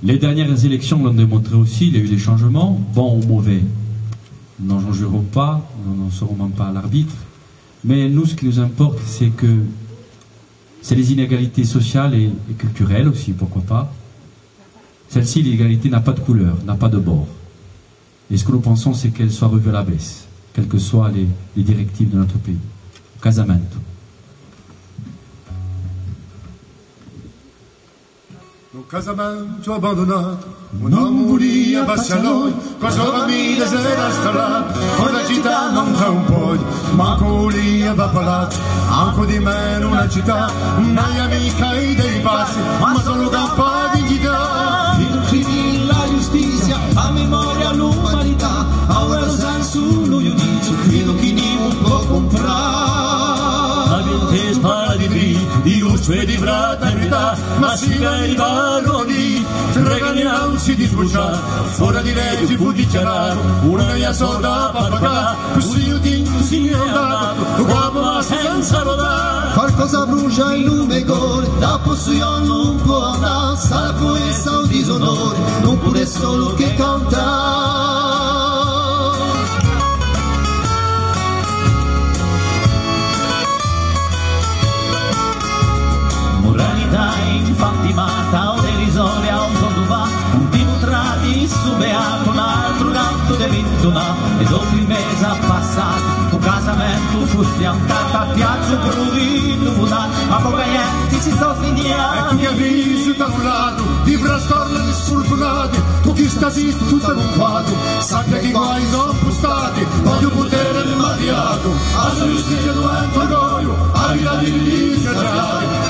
Les dernières élections l'ont démontré aussi, il y a eu des changements, bons ou mauvais. Nous n'en jugerons pas, nous n'en serons même pas à l'arbitre. Mais nous, ce qui nous importe, c'est les inégalités sociales et culturelles aussi, pourquoi pas. Celle-ci, l'égalité n'a pas de couleur, n'a pas de bord. Et ce que nous pensons, c'est qu'elle soit revue à la baisse, quelles que soient les directives de notre pays. Casamento. No casamento abbandonato, un uomo morì a Bascialoi, cosa famiglia si era installata, con la città non c'è un po', manco lì a palazzo, anche di meno una città, non hai amica dei pazzi, ma sono campati di dignità. Il crimine, la giustizia, a memoria l'umanità, ora senso lo giudizio, credo che non può comprare. Ambiente spara di dritto, di gusto e di fraternità, ma si vedi baroni, regagliansi di sbucciare, fuori di leggi fu dichiarato, una mia sola papà, così io ti è andato, uomo senza rodare. Qualcosa brucia in lume e gore, da posso io non può andare, sarà poessa o disonore, non pure solo che cantare. Infantimata o derisoria o solduvà, ultimo tradisso beato, un altro canto de ventona, e dopo il mese passato, un casamento fu sfiancato, a piazzo provino votato, ma poca niente si sta finendo. E tu che avvisi da un lato, di frastorno e sfortunati, tu chi sta zitto tutto in un quadro, sappia che i guai sono postati, voglio potere il mariato, a giustizia diventa orgoglio, a vita di lì scagiati.